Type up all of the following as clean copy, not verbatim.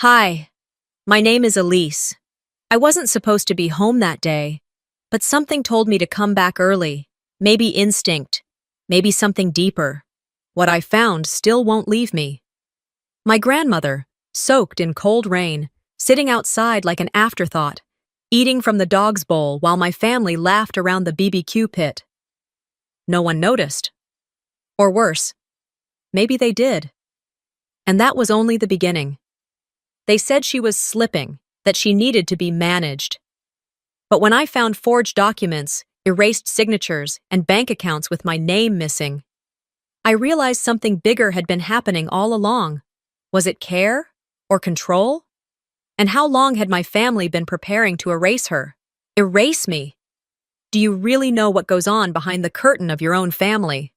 Hi, my name is Elise. I wasn't supposed to be home that day, but something told me to come back early. Maybe instinct, maybe something deeper. What I found still won't leave me. My grandmother, soaked in cold rain, sitting outside like an afterthought, eating from the dog's bowl while my family laughed around the BBQ pit. No one noticed. Or worse, maybe they did. And that was only the beginning. They said she was slipping, that she needed to be managed. But when I found forged documents, erased signatures, and bank accounts with my name missing, I realized something bigger had been happening all along. Was it care? Or control? And how long had my family been preparing to erase her? Erase me? Do you really know what goes on behind the curtain of your own family?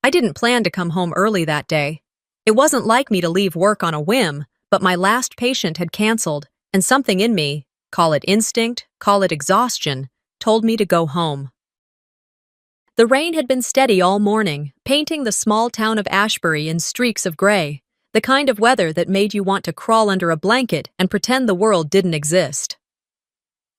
I didn't plan to come home early that day. It wasn't like me to leave work on a whim, but my last patient had canceled, and something in me, call it instinct, call it exhaustion, told me to go home. The rain had been steady all morning, painting the small town of Ashbury in streaks of gray, the kind of weather that made you want to crawl under a blanket and pretend the world didn't exist.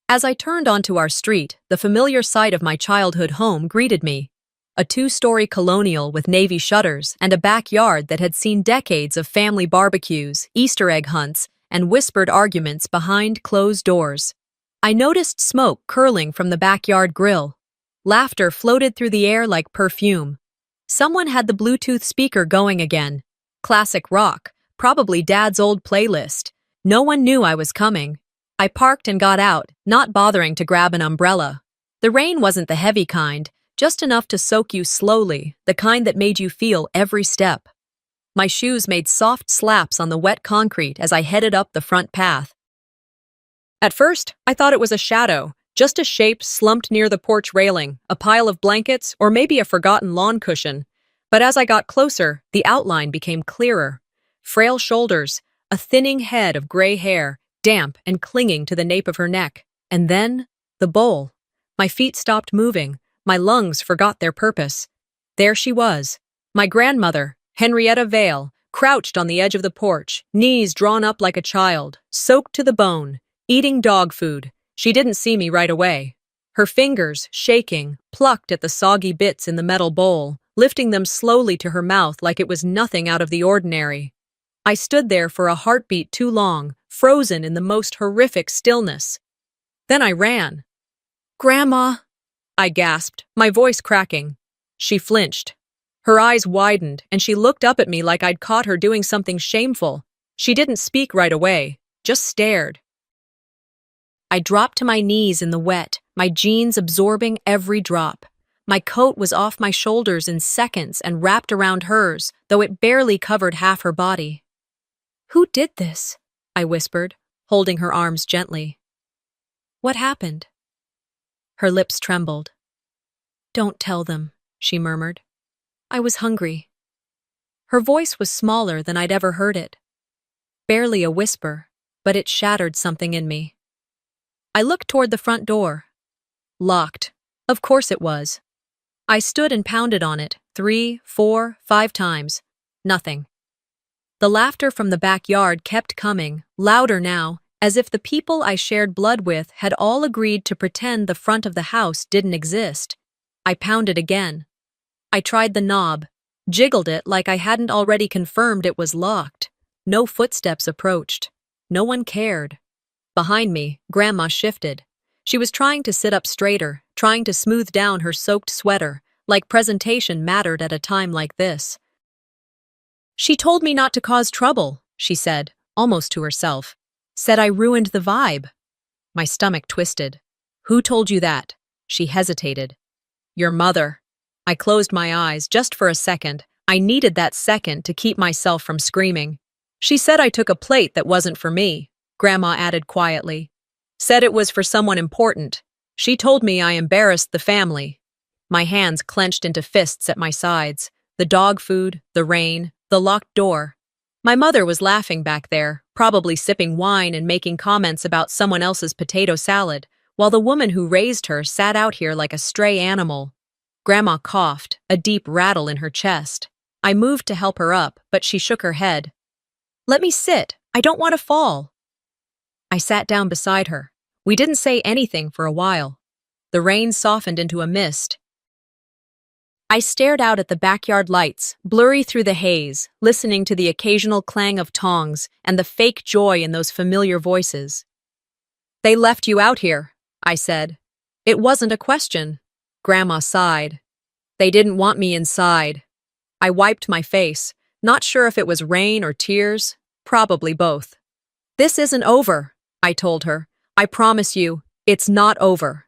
As I turned onto our street, the familiar sight of my childhood home greeted me. A two-story colonial with navy shutters and a backyard that had seen decades of family barbecues, Easter egg hunts, and whispered arguments behind closed doors. I noticed smoke curling from the backyard grill. Laughter floated through the air like perfume. Someone had the Bluetooth speaker going again. Classic rock, probably Dad's old playlist. No one knew I was coming. I parked and got out, not bothering to grab an umbrella. The rain wasn't the heavy kind, just enough to soak you slowly, the kind that made you feel every step. My shoes made soft slaps on the wet concrete as I headed up the front path. At first, I thought it was a shadow, just a shape slumped near the porch railing, a pile of blankets, or maybe a forgotten lawn cushion. But as I got closer, the outline became clearer. Frail shoulders, a thinning head of gray hair, damp and clinging to the nape of her neck. And then, the bowl. My feet stopped moving. My lungs forgot their purpose. There she was, my grandmother, Henrietta Vale, crouched on the edge of the porch, knees drawn up like a child, soaked to the bone, eating dog food. She didn't see me right away. Her fingers, shaking, plucked at the soggy bits in the metal bowl, lifting them slowly to her mouth like it was nothing out of the ordinary. I stood there for a heartbeat too long, frozen in the most horrific stillness. Then I ran. "Grandma!" I gasped, my voice cracking. She flinched. Her eyes widened, and she looked up at me like I'd caught her doing something shameful. She didn't speak right away, just stared. I dropped to my knees in the wet, my jeans absorbing every drop. My coat was off my shoulders in seconds and wrapped around hers, though it barely covered half her body. "Who did this?" I whispered, holding her arms gently. "What happened?" Her lips trembled. "Don't tell them," she murmured. "I was hungry." Her voice was smaller than I'd ever heard it. Barely a whisper, but it shattered something in me. I looked toward the front door. Locked. Of course it was. I stood and pounded on it 3, 4, 5 times. Nothing. The laughter from the backyard kept coming, louder now, as if the people I shared blood with had all agreed to pretend the front of the house didn't exist. I pounded again. I tried the knob, jiggled it like I hadn't already confirmed it was locked. No footsteps approached. No one cared. Behind me, Grandma shifted. She was trying to sit up straighter, trying to smooth down her soaked sweater, like presentation mattered at a time like this. "She told me not to cause trouble," she said, almost to herself. "Said I ruined the vibe." My stomach twisted. "Who told you that?" She hesitated. "Your mother." I closed my eyes just for a second. I needed that second to keep myself from screaming. "She said I took a plate that wasn't for me," Grandma added quietly. "Said it was for someone important. She told me I embarrassed the family." My hands clenched into fists at my sides. The dog food, the rain, the locked door. My mother was laughing back there, probably sipping wine and making comments about someone else's potato salad, while the woman who raised her sat out here like a stray animal. Grandma coughed, a deep rattle in her chest. I moved to help her up, but she shook her head. "Let me sit," I don't want to fall. I sat down beside her. We didn't say anything for a while. The rain softened into a mist. I stared out at the backyard lights, blurry through the haze, listening to the occasional clang of tongs and the fake joy in those familiar voices. They left you out here, I said. It wasn't a question. Grandma sighed. They didn't want me inside. I wiped my face, not sure if it was rain or tears, probably both. This isn't over, I told her. I promise you, it's not over.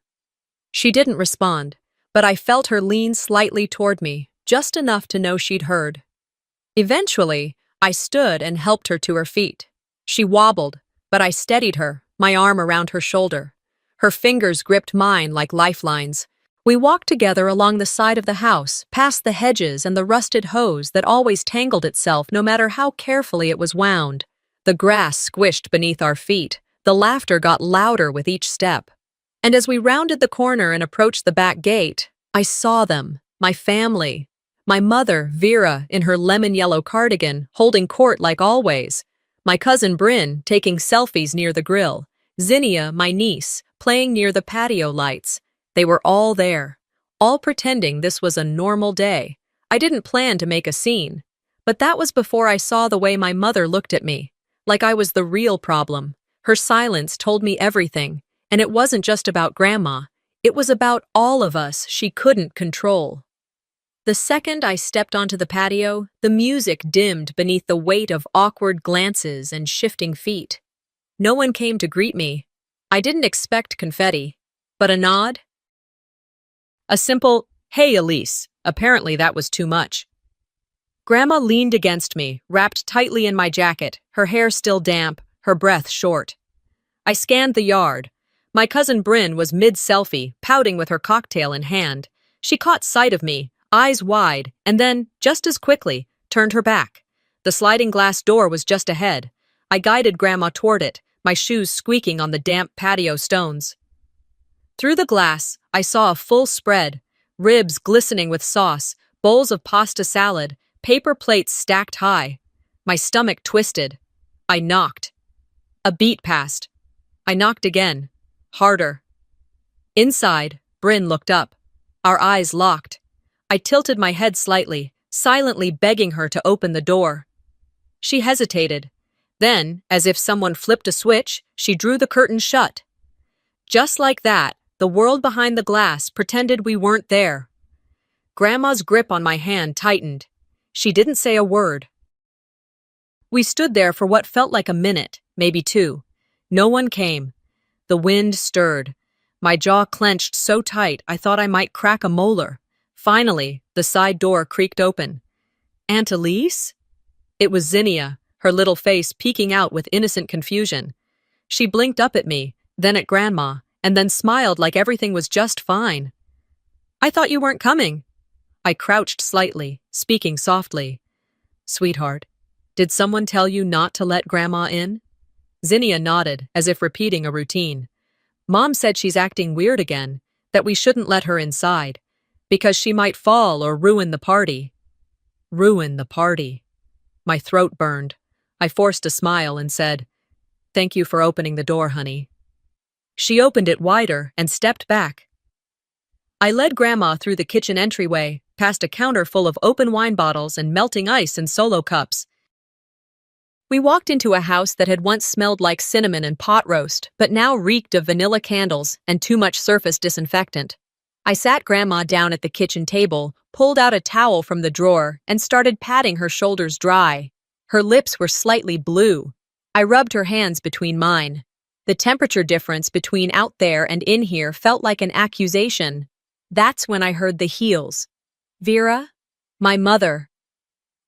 She didn't respond, but I felt her lean slightly toward me, just enough to know she'd heard. Eventually, I stood and helped her to her feet. She wobbled, but I steadied her, my arm around her shoulder. Her fingers gripped mine like lifelines. We walked together along the side of the house, past the hedges and the rusted hose that always tangled itself no matter how carefully it was wound. The grass squished beneath our feet. The laughter got louder with each step. And as we rounded the corner and approached the back gate, I saw them, my family. My mother, Vera, in her lemon-yellow cardigan, holding court like always. My cousin Bryn, taking selfies near the grill. Zinnia, my niece, playing near the patio lights. They were all there, all pretending this was a normal day. I didn't plan to make a scene. But that was before I saw the way my mother looked at me, like I was the real problem. Her silence told me everything, and it wasn't just about Grandma. It was about all of us she couldn't control. The second I stepped onto the patio, the music dimmed beneath the weight of awkward glances and shifting feet. No one came to greet me. I didn't expect confetti, but a nod? A simple, "Hey, Elise." Apparently that was too much. Grandma leaned against me, wrapped tightly in my jacket, her hair still damp, her breath short. I scanned the yard. My cousin Bryn was mid-selfie, pouting with her cocktail in hand. She caught sight of me, eyes wide, and then, just as quickly, turned her back. The sliding glass door was just ahead. I guided Grandma toward it, my shoes squeaking on the damp patio stones. Through the glass, I saw a full spread, ribs glistening with sauce, bowls of pasta salad, paper plates stacked high. My stomach twisted. I knocked. A beat passed. I knocked again, harder. Inside, Bryn looked up. Our eyes locked. I tilted my head slightly, silently begging her to open the door. She hesitated. Then, as if someone flipped a switch, she drew the curtain shut. Just like that, the world behind the glass pretended we weren't there. Grandma's grip on my hand tightened. She didn't say a word. We stood there for what felt like a minute, maybe two. No one came. The wind stirred. My jaw clenched so tight I thought I might crack a molar. Finally, the side door creaked open. "Aunt Elise?" It was Zinnia, her little face peeking out with innocent confusion. She blinked up at me, then at Grandma, and then smiled like everything was just fine. "I thought you weren't coming." I crouched slightly, speaking softly. "Sweetheart, did someone tell you not to let Grandma in?" Zinnia nodded, as if repeating a routine. "Mom said she's acting weird again, that we shouldn't let her inside, because she might fall or ruin the party." Ruin the party. My throat burned. I forced a smile and said, "Thank you for opening the door, honey." She opened it wider and stepped back. I led Grandma through the kitchen entryway, past a counter full of open wine bottles and melting ice in solo cups. We walked into a house that had once smelled like cinnamon and pot roast, but now reeked of vanilla candles and too much surface disinfectant. I sat Grandma down at the kitchen table, pulled out a towel from the drawer, and started patting her shoulders dry. Her lips were slightly blue. I rubbed her hands between mine. The temperature difference between out there and in here felt like an accusation. That's when I heard the heels. "Vera?" "My mother."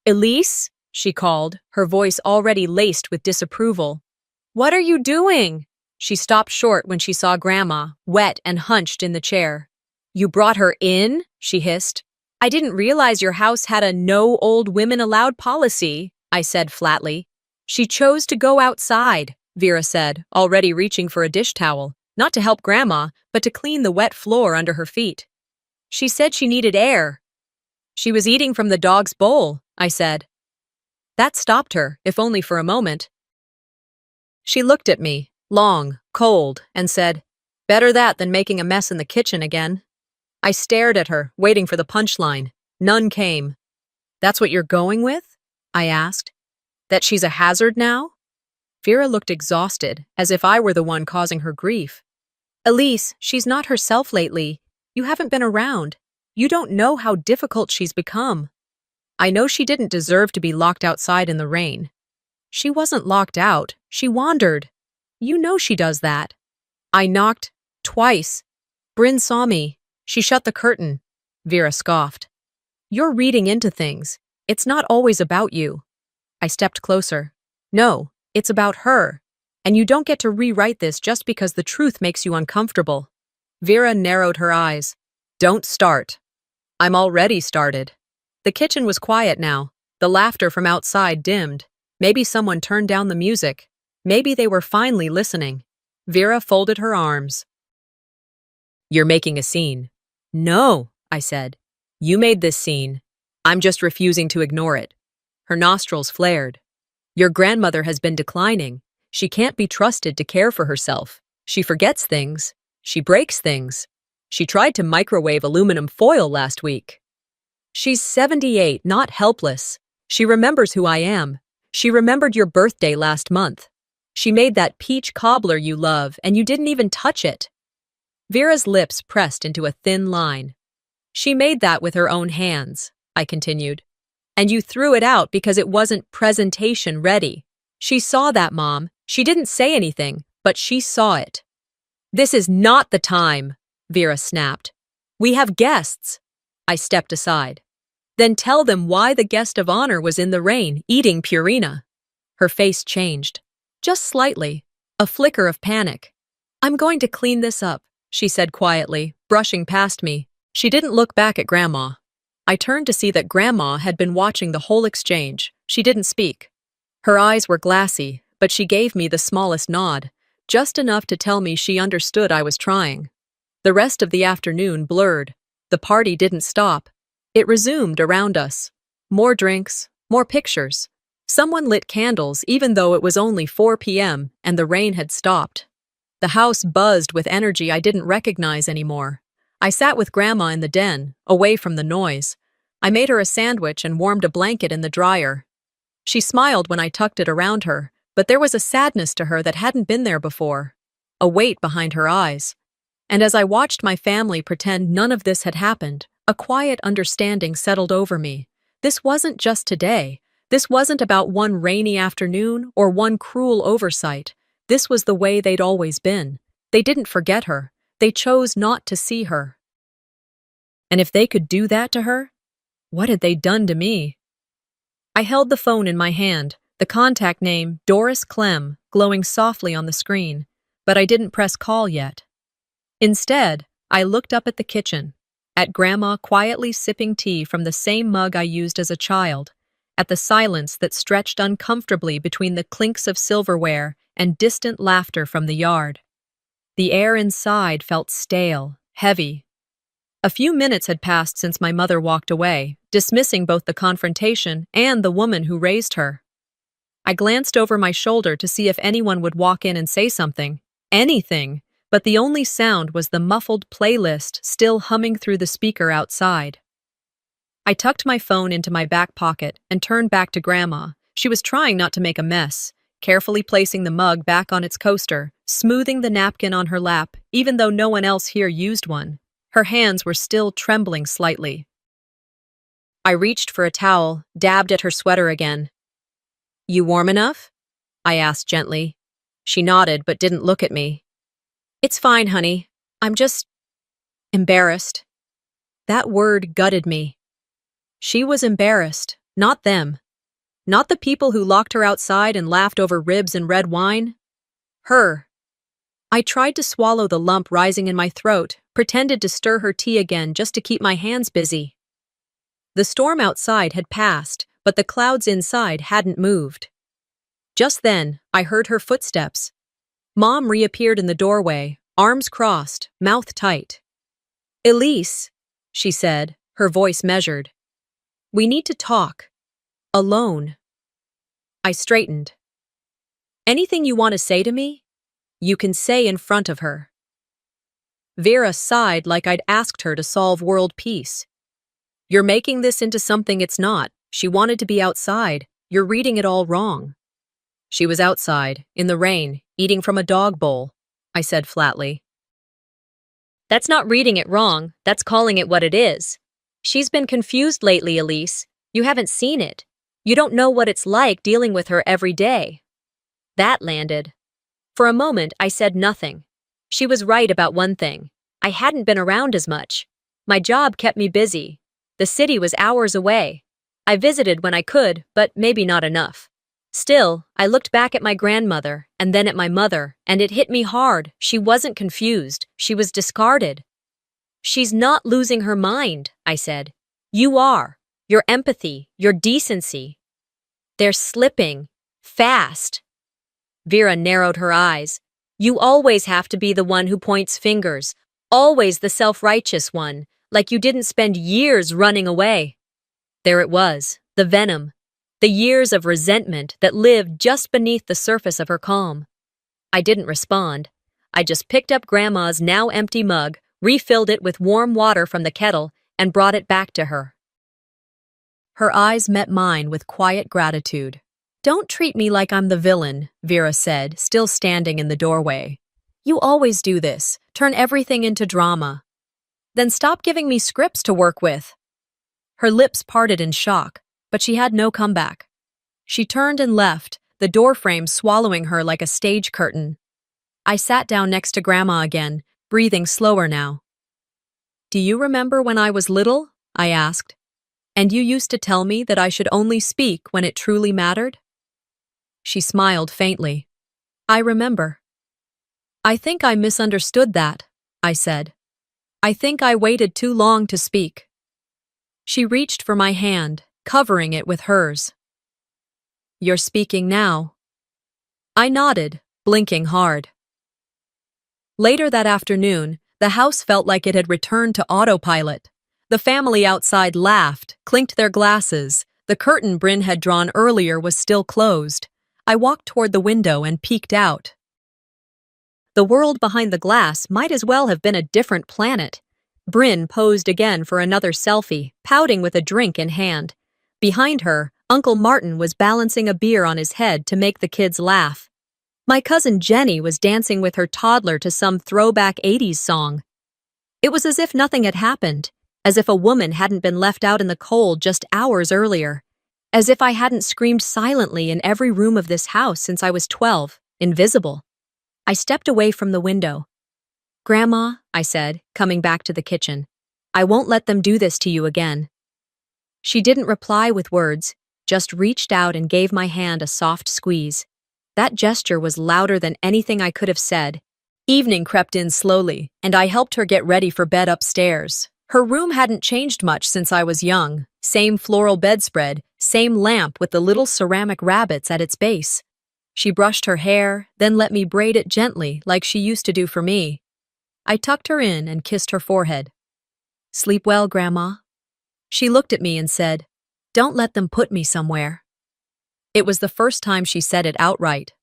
"Elise?" she called, her voice already laced with disapproval. "What are you doing?" She stopped short when she saw Grandma, wet and hunched in the chair. "You brought her in?" she hissed. "I didn't realize your house had a no old women allowed policy," I said flatly. "She chose to go outside," Vera said, already reaching for a dish towel, not to help Grandma, but to clean the wet floor under her feet. "She said she needed air." "She was eating from the dog's bowl," I said. That stopped her, if only for a moment. She looked at me, long, cold, and said, "Better that than making a mess in the kitchen again." I stared at her, waiting for the punchline. None came. "That's what you're going with?" I asked. "That she's a hazard now?" Vera looked exhausted, as if I were the one causing her grief. "Elise, she's not herself lately. You haven't been around. You don't know how difficult she's become." I know she didn't deserve to be locked outside in the rain. She wasn't locked out. She wandered. You know she does that. I knocked twice. Bryn saw me. She shut the curtain. Vera scoffed. "You're reading into things. It's not always about you." I stepped closer. "No, it's about her. And you don't get to rewrite this just because the truth makes you uncomfortable." Vera narrowed her eyes. "Don't start." I'm already started. The kitchen was quiet now. The laughter from outside dimmed. Maybe someone turned down the music. Maybe they were finally listening. Vera folded her arms. "You're making a scene." "No," I said. "You made this scene. I'm just refusing to ignore it." Her nostrils flared. "Your grandmother has been declining. She can't be trusted to care for herself. She forgets things. She breaks things. She tried to microwave aluminum foil last week." "She's 78, not helpless. She remembers who I am. She remembered your birthday last month. She made that peach cobbler you love, and you didn't even touch it." Vera's lips pressed into a thin line. "She made that with her own hands," I continued. "And you threw it out because it wasn't presentation ready. She saw that, Mom. She didn't say anything, but she saw it." "This is not the time," Vera snapped. "We have guests." I stepped aside. "Then tell them why the guest of honor was in the rain, eating Purina." Her face changed. Just slightly. A flicker of panic. "I'm going to clean this up," she said quietly, brushing past me. She didn't look back at Grandma. I turned to see that Grandma had been watching the whole exchange. She didn't speak. Her eyes were glassy, but she gave me the smallest nod, just enough to tell me she understood I was trying. The rest of the afternoon blurred. The party didn't stop. It resumed around us. More drinks, more pictures. Someone lit candles even though it was only 4 p.m. and the rain had stopped. The house buzzed with energy I didn't recognize anymore. I sat with Grandma in the den, away from the noise. I made her a sandwich and warmed a blanket in the dryer. She smiled when I tucked it around her, but there was a sadness to her that hadn't been there before. A weight behind her eyes. And as I watched my family pretend none of this had happened, a quiet understanding settled over me. This wasn't just today. This wasn't about one rainy afternoon or one cruel oversight. This was the way they'd always been. They didn't forget her. They chose not to see her. And if they could do that to her, what had they done to me? I held the phone in my hand, the contact name, Doris Clem, glowing softly on the screen, but I didn't press call yet. Instead, I looked up at the kitchen, at Grandma quietly sipping tea from the same mug I used as a child, at the silence that stretched uncomfortably between the clinks of silverware and distant laughter from the yard. The air inside felt stale, heavy. A few minutes had passed since my mother walked away, dismissing both the confrontation and the woman who raised her. I glanced over my shoulder to see if anyone would walk in and say something, anything, but the only sound was the muffled playlist still humming through the speaker outside. I tucked my phone into my back pocket and turned back to Grandma. She was trying not to make a mess, carefully placing the mug back on its coaster, smoothing the napkin on her lap, even though no one else here used one. Her hands were still trembling slightly. I reached for a towel, dabbed at her sweater again. "You warm enough?" I asked gently. She nodded but didn't look at me. "It's fine, honey. I'm just embarrassed." That word gutted me. She was embarrassed, not them. Not the people who locked her outside and laughed over ribs and red wine. Her. I tried to swallow the lump rising in my throat, pretended to stir her tea again just to keep my hands busy. The storm outside had passed, but the clouds inside hadn't moved. Just then, I heard her footsteps. Mom reappeared in the doorway, arms crossed, mouth tight. "Elise," she said, her voice measured. "We need to talk. Alone." I straightened. Anything you want to say to me? You can say in front of her. Vera sighed like I'd asked her to solve world peace. You're making this into something it's not. She wanted to be outside. You're reading it all wrong. She was outside, in the rain, eating from a dog bowl, I said flatly. That's not reading it wrong, that's calling it what it is. She's been confused lately, Elise. You haven't seen it. You don't know what it's like dealing with her every day. That landed. For a moment, I said nothing. She was right about one thing. I hadn't been around as much. My job kept me busy. The city was hours away. I visited when I could, but maybe not enough. Still, I looked back at my grandmother, and then at my mother, and it hit me hard. She wasn't confused. She was discarded. She's not losing her mind, I said. You are. Your empathy, your decency. They're slipping. Fast. Vera narrowed her eyes. You always have to be the one who points fingers. Always the self-righteous one, like you didn't spend years running away. There it was, the venom. The years of resentment that lived just beneath the surface of her calm. I didn't respond. I just picked up Grandma's now empty mug, refilled it with warm water from the kettle, and brought it back to her. Her eyes met mine with quiet gratitude. Don't treat me like I'm the villain, Vera said, still standing in the doorway. You always do this, turn everything into drama. Then stop giving me scripts to work with. Her lips parted in shock, but she had no comeback. She turned and left, the doorframe swallowing her like a stage curtain. I sat down next to Grandma again, breathing slower now. Do you remember when I was little? I asked. And you used to tell me that I should only speak when it truly mattered? She smiled faintly. I remember. I think I misunderstood that, I said. I think I waited too long to speak. She reached for my hand, covering it with hers. You're speaking now. I nodded, blinking hard. Later that afternoon, the house felt like it had returned to autopilot. The family outside laughed, clinked their glasses. The curtain Bryn had drawn earlier was still closed. I walked toward the window and peeked out. The world behind the glass might as well have been a different planet. Bryn posed again for another selfie, pouting with a drink in hand. Behind her, Uncle Martin was balancing a beer on his head to make the kids laugh. My cousin Jenny was dancing with her toddler to some throwback 80s song. It was as if nothing had happened, as if a woman hadn't been left out in the cold just hours earlier, as if I hadn't screamed silently in every room of this house since I was 12, invisible. I stepped away from the window. Grandma, I said, coming back to the kitchen, I won't let them do this to you again. She didn't reply with words, just reached out and gave my hand a soft squeeze. That gesture was louder than anything I could have said. Evening crept in slowly, and I helped her get ready for bed upstairs. Her room hadn't changed much since I was young. Same floral bedspread, same lamp with the little ceramic rabbits at its base. She brushed her hair, then let me braid it gently like she used to do for me. I tucked her in and kissed her forehead. Sleep well, Grandma. She looked at me and said, Don't let them put me somewhere. It was the first time she said it outright.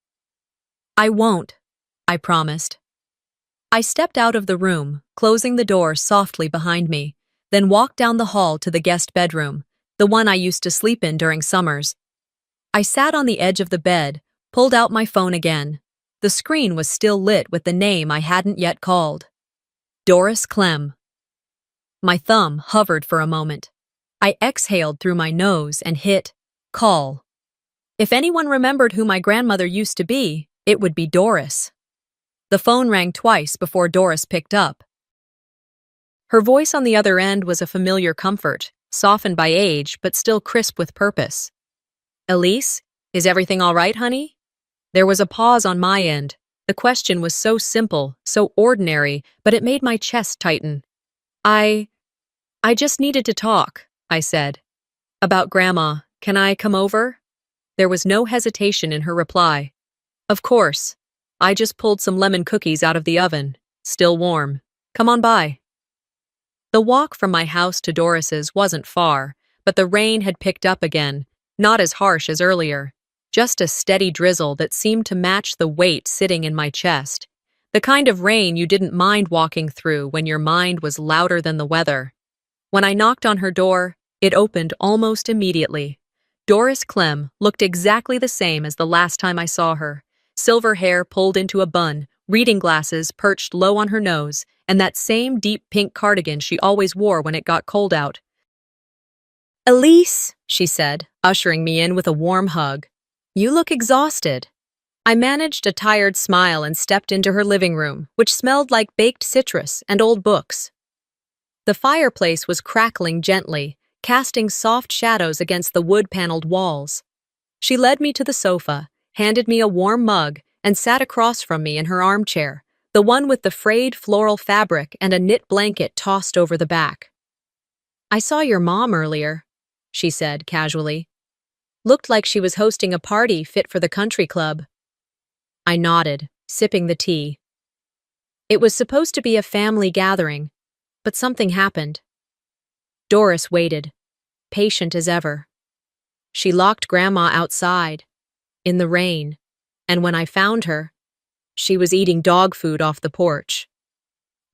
I won't, I promised. I stepped out of the room, closing the door softly behind me, then walked down the hall to the guest bedroom, the one I used to sleep in during summers. I sat on the edge of the bed, pulled out my phone again. The screen was still lit with the name I hadn't yet called. Doris Clem. My thumb hovered for a moment. I exhaled through my nose and hit call. If anyone remembered who my grandmother used to be, it would be Doris. The phone rang twice before Doris picked up. Her voice on the other end was a familiar comfort, softened by age but still crisp with purpose. Elise, is everything all right, honey? There was a pause on my end. The question was so simple, so ordinary, but it made my chest tighten. I just needed to talk, I said. About Grandma, can I come over? There was no hesitation in her reply. Of course. I just pulled some lemon cookies out of the oven, still warm. Come on by. The walk from my house to Doris's wasn't far, but the rain had picked up again, not as harsh as earlier. just a steady drizzle that seemed to match the weight sitting in my chest. The kind of rain you didn't mind walking through when your mind was louder than the weather. When I knocked on her door, it opened almost immediately. Doris Clem looked exactly the same as the last time I saw her. Silver hair pulled into a bun, reading glasses perched low on her nose, and that same deep pink cardigan she always wore when it got cold out. "Elise," she said, ushering me in with a warm hug. "You look exhausted." I managed a tired smile and stepped into her living room, which smelled like baked citrus and old books. The fireplace was crackling gently, casting soft shadows against the wood-paneled walls. She led me to the sofa, handed me a warm mug, and sat across from me in her armchair, the one with the frayed floral fabric and a knit blanket tossed over the back. "I saw your mom earlier," she said casually. "Looked like she was hosting a party fit for the country club." I nodded, sipping the tea. It was supposed to be a family gathering, but something happened. Doris waited, patient as ever. She locked Grandma outside, in the rain, and when I found her, she was eating dog food off the porch.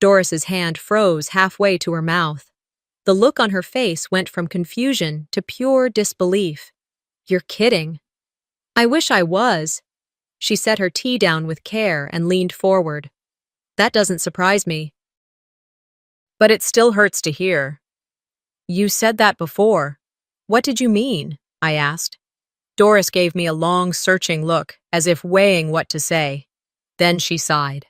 Doris's hand froze halfway to her mouth. The look on her face went from confusion to pure disbelief. "You're kidding." "I wish I was." She set her tea down with care and leaned forward. "That doesn't surprise me. But it still hurts to hear." "You said that before. What did you mean?" I asked. Doris gave me a long, searching look, as if weighing what to say. Then she sighed.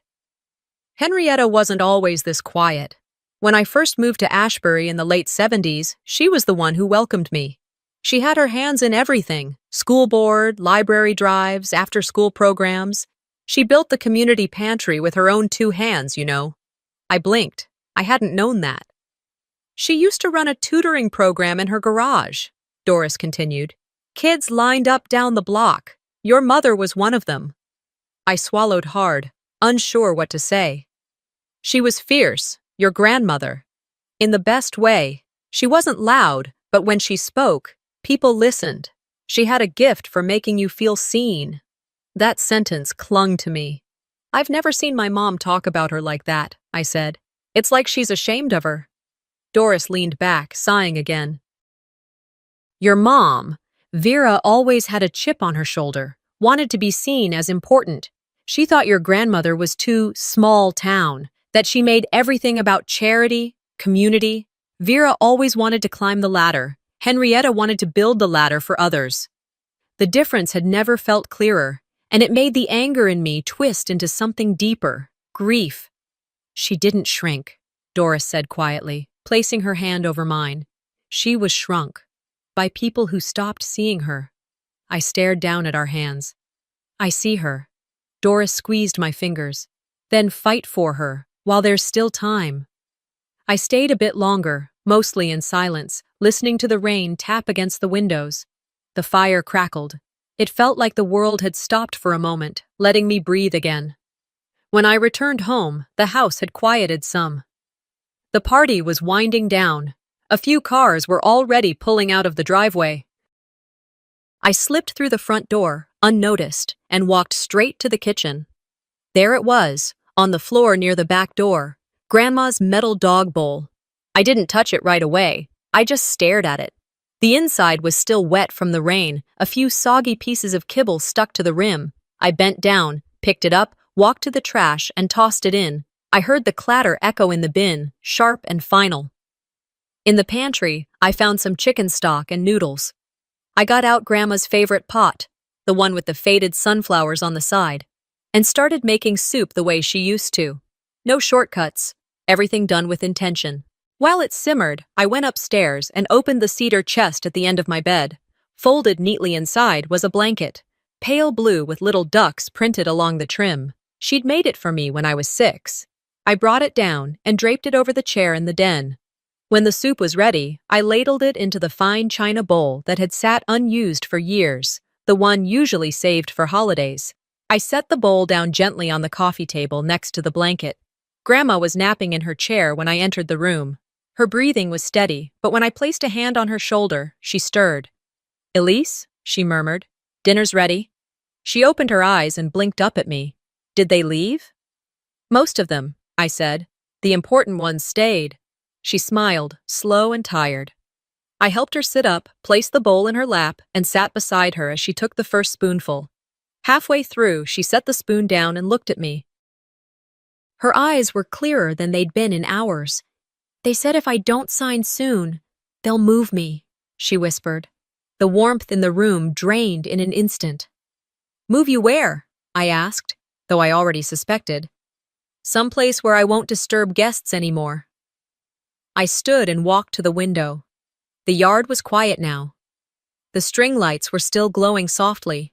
"Henrietta wasn't always this quiet. When I first moved to Ashbury in the late 70s, she was the one who welcomed me. She had her hands in everything: school board, library drives, after-school programs. She built the community pantry with her own 2 hands, you know." I blinked. I hadn't known that. "She used to run a tutoring program in her garage," Doris continued. "Kids lined up down the block. Your mother was one of them." I swallowed hard, unsure what to say. "She was fierce, your grandmother. In the best way. She wasn't loud, but when she spoke, people listened. She had a gift for making you feel seen." That sentence clung to me. "I've never seen my mom talk about her like that," I said. "It's like she's ashamed of her." Doris leaned back, sighing again. "Your mom, Vera, always had a chip on her shoulder, wanted to be seen as important. She thought your grandmother was too small town, that she made everything about charity, community. Vera always wanted to climb the ladder. Henrietta wanted to build the ladder for others." The difference had never felt clearer, and it made the anger in me twist into something deeper: grief. "She didn't shrink," Doris said quietly, placing her hand over mine. "She was shrunk by people who stopped seeing her." I stared down at our hands. "I see her." Doris squeezed my fingers. "Then fight for her, while there's still time." I stayed a bit longer, mostly in silence, listening to the rain tap against the windows. The fire crackled. It felt like the world had stopped for a moment, letting me breathe again. When I returned home, the house had quieted some. The party was winding down. A few cars were already pulling out of the driveway. I slipped through the front door, unnoticed, and walked straight to the kitchen. There it was, on the floor near the back door, Grandma's metal dog bowl. I didn't touch it right away. I just stared at it. The inside was still wet from the rain, a few soggy pieces of kibble stuck to the rim. I bent down, picked it up, walked to the trash, and tossed it in. I heard the clatter echo in the bin, sharp and final. In the pantry, I found some chicken stock and noodles. I got out Grandma's favorite pot, the one with the faded sunflowers on the side, and started making soup the way she used to. No shortcuts, everything done with intention. While it simmered, I went upstairs and opened the cedar chest at the end of my bed. Folded neatly inside was a blanket, pale blue with little ducks printed along the trim. She'd made it for me when I was 6. I brought it down and draped it over the chair in the den. When the soup was ready, I ladled it into the fine china bowl that had sat unused for years, the one usually saved for holidays. I set the bowl down gently on the coffee table next to the blanket. Grandma was napping in her chair when I entered the room. Her breathing was steady, but when I placed a hand on her shoulder, she stirred. "Elise?" she murmured. Dinner's ready. She opened her eyes and blinked up at me. Did they leave? Most of them, I said. The important ones stayed. She smiled, slow and tired. I helped her sit up, placed the bowl in her lap, and sat beside her as she took the first spoonful. Halfway through, she set the spoon down and looked at me. Her eyes were clearer than they'd been in hours. They said if I don't sign soon, they'll move me, she whispered. The warmth in the room drained in an instant. Move you where? I asked, though I already suspected. Someplace where I won't disturb guests anymore. I stood and walked to the window. The yard was quiet now. The string lights were still glowing softly.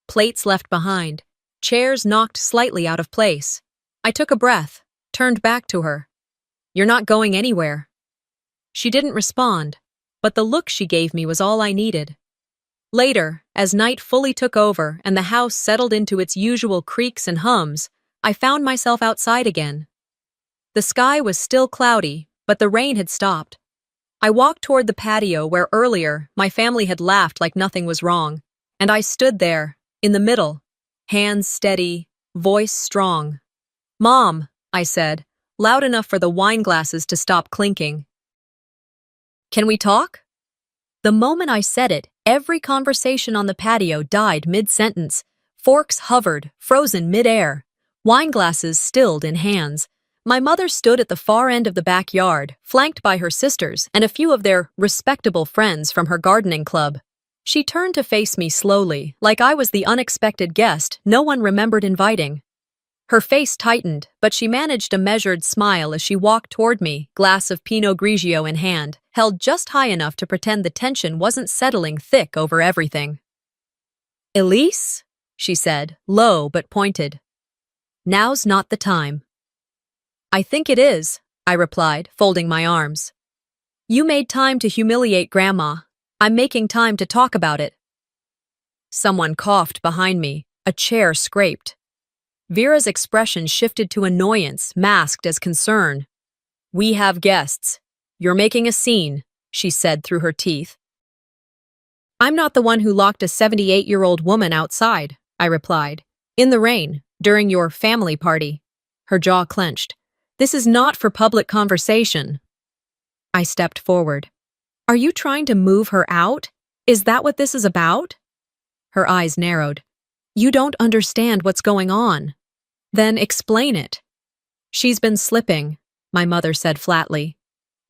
Plates left behind, chairs knocked slightly out of place. I took a breath, turned back to her. You're not going anywhere. She didn't respond, but the look she gave me was all I needed. Later, as night fully took over and the house settled into its usual creaks and hums, I found myself outside again. The sky was still cloudy, but the rain had stopped. I walked toward the patio where earlier my family had laughed like nothing was wrong, and I stood there, in the middle, hands steady, voice strong. Mom, I said, loud enough for the wine glasses to stop clinking. Can we talk? The moment I said it, every conversation on the patio died mid-sentence. Forks hovered, frozen mid-air. Wine glasses stilled in hands. My mother stood at the far end of the backyard, flanked by her sisters and a few of their respectable friends from her gardening club. She turned to face me slowly, like I was the unexpected guest no one remembered inviting. Her face tightened, but she managed a measured smile as she walked toward me, glass of Pinot Grigio in hand, held just high enough to pretend the tension wasn't settling thick over everything. Elise? She said, low but pointed. Now's not the time. I think it is, I replied, folding my arms. You made time to humiliate Grandma. I'm making time to talk about it. Someone coughed behind me. A chair scraped. Vera's expression shifted to annoyance, masked as concern. We have guests. You're making a scene, she said through her teeth. I'm not the one who locked a 78-year-old woman outside, I replied. In the rain, during your family party. Her jaw clenched. This is not for public conversation. I stepped forward. Are you trying to move her out? Is that what this is about? Her eyes narrowed. You don't understand what's going on. Then explain it. She's been slipping, my mother said flatly.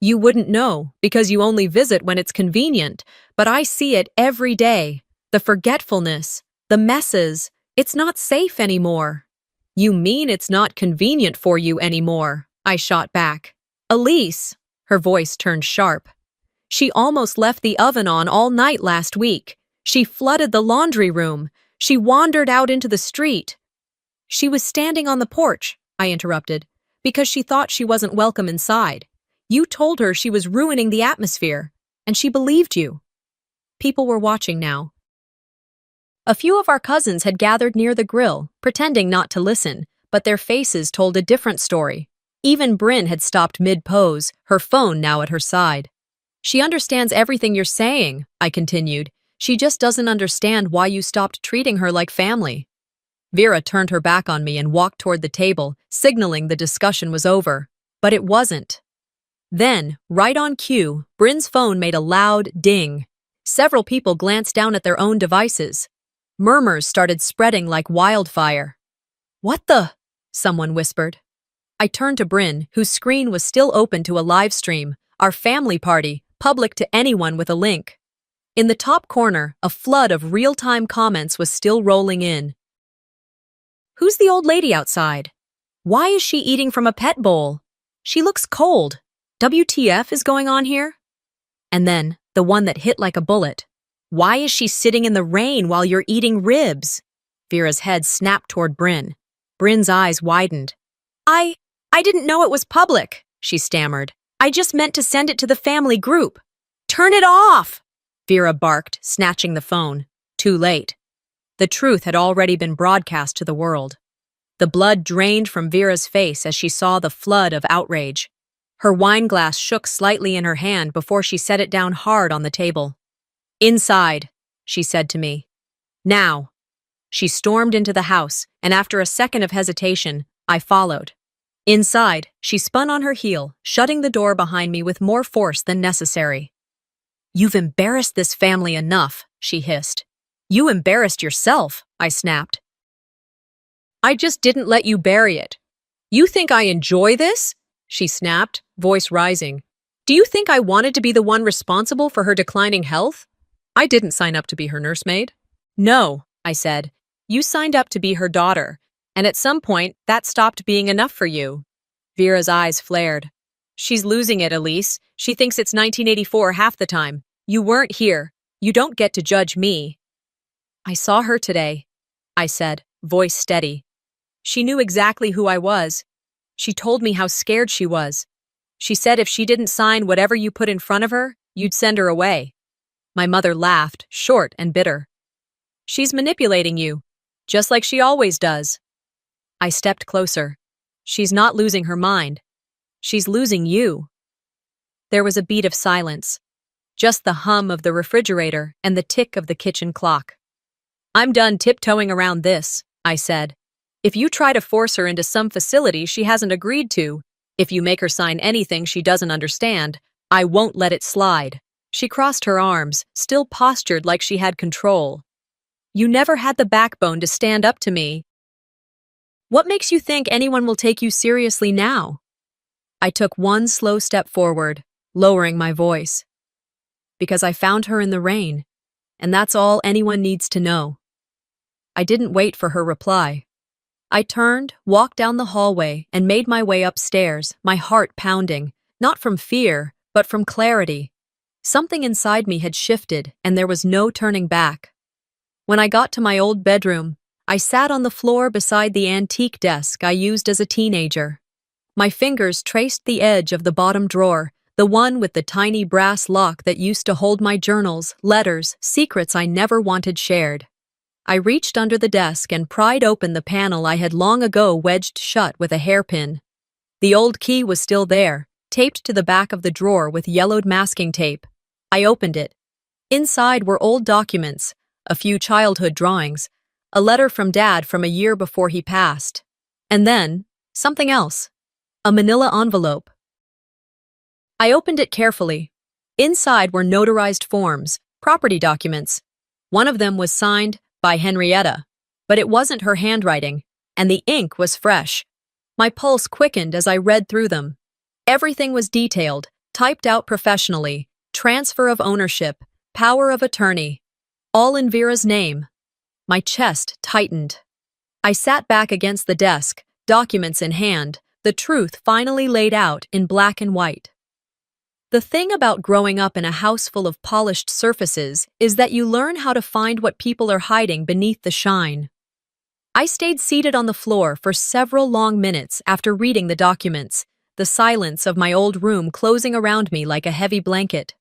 You wouldn't know, because you only visit when it's convenient, but I see it every day. The forgetfulness, the messes. It's not safe anymore. You mean it's not convenient for you anymore, I shot back. Elise, her voice turned sharp. She almost left the oven on all night last week. She flooded the laundry room. She wandered out into the street. She was standing on the porch, I interrupted, because she thought she wasn't welcome inside. You told her she was ruining the atmosphere, and she believed you. People were watching now. A few of our cousins had gathered near the grill, pretending not to listen, but their faces told a different story. Even Bryn had stopped mid-pose, her phone now at her side. She understands everything you're saying, I continued. She just doesn't understand why you stopped treating her like family. Vera turned her back on me and walked toward the table, signaling the discussion was over. But it wasn't. Then, right on cue, Bryn's phone made a loud ding. Several people glanced down at their own devices. Murmurs started spreading like wildfire. What the? Someone whispered. I turned to Bryn, whose screen was still open to a live stream, our family party, public to anyone with a link. In the top corner, a flood of real-time comments was still rolling in. Who's the old lady outside? Why is she eating from a pet bowl? She looks cold. WTF is going on here? And then, the one that hit like a bullet. Why is she sitting in the rain while you're eating ribs? Vera's head snapped toward Bryn. Bryn's eyes widened. I didn't know it was public, she stammered. I just meant to send it to the family group. Turn it off! Vera barked, snatching the phone. Too late. The truth had already been broadcast to the world. The blood drained from Vera's face as she saw the flood of outrage. Her wine glass shook slightly in her hand before she set it down hard on the table. Inside, she said to me. Now. She stormed into the house, and after a second of hesitation, I followed. Inside, she spun on her heel, shutting the door behind me with more force than necessary. "You've embarrassed this family enough," she hissed. "You embarrassed yourself," I snapped. "I just didn't let you bury it. You think I enjoy this?" she snapped, voice rising. "Do you think I wanted to be the one responsible for her declining health? I didn't sign up to be her nursemaid." "No," I said. "You signed up to be her daughter, and at some point, that stopped being enough for you." Vera's eyes flared. "She's losing it, Elise. She thinks it's 1984 half the time. You weren't here. You don't get to judge me." "I saw her today," I said, voice steady. "She knew exactly who I was. She told me how scared she was. She said if she didn't sign whatever you put in front of her, you'd send her away." My mother laughed, short and bitter. "She's manipulating you, just like she always does." I stepped closer. "She's not losing her mind. She's losing you." There was a beat of silence, just the hum of the refrigerator and the tick of the kitchen clock. "I'm done tiptoeing around this," I said. "If you try to force her into some facility she hasn't agreed to, if you make her sign anything she doesn't understand, I won't let it slide." She crossed her arms, still postured like she had control. "You never had the backbone to stand up to me. What makes you think anyone will take you seriously now?" I took one slow step forward, lowering my voice. "Because I found her in the rain, and that's all anyone needs to know." I didn't wait for her reply. I turned, walked down the hallway, and made my way upstairs, my heart pounding, not from fear, but from clarity. Something inside me had shifted, and there was no turning back. When I got to my old bedroom, I sat on the floor beside the antique desk I used as a teenager. My fingers traced the edge of the bottom drawer, the one with the tiny brass lock that used to hold my journals, letters, secrets I never wanted shared. I reached under the desk and pried open the panel I had long ago wedged shut with a hairpin. The old key was still there, taped to the back of the drawer with yellowed masking tape. I opened it. Inside were old documents, a few childhood drawings, a letter from Dad from a year before he passed. And then, something else. A manila envelope. I opened it carefully. Inside were notarized forms, property documents. One of them was signed by Henrietta, but it wasn't her handwriting, and the ink was fresh. My pulse quickened as I read through them. Everything was detailed, typed out professionally, transfer of ownership, power of attorney, all in Vera's name. My chest tightened. I sat back against the desk, documents in hand, the truth finally laid out in black and white. The thing about growing up in a house full of polished surfaces is that you learn how to find what people are hiding beneath the shine. I stayed seated on the floor for several long minutes after reading the documents, the silence of my old room closing around me like a heavy blanket.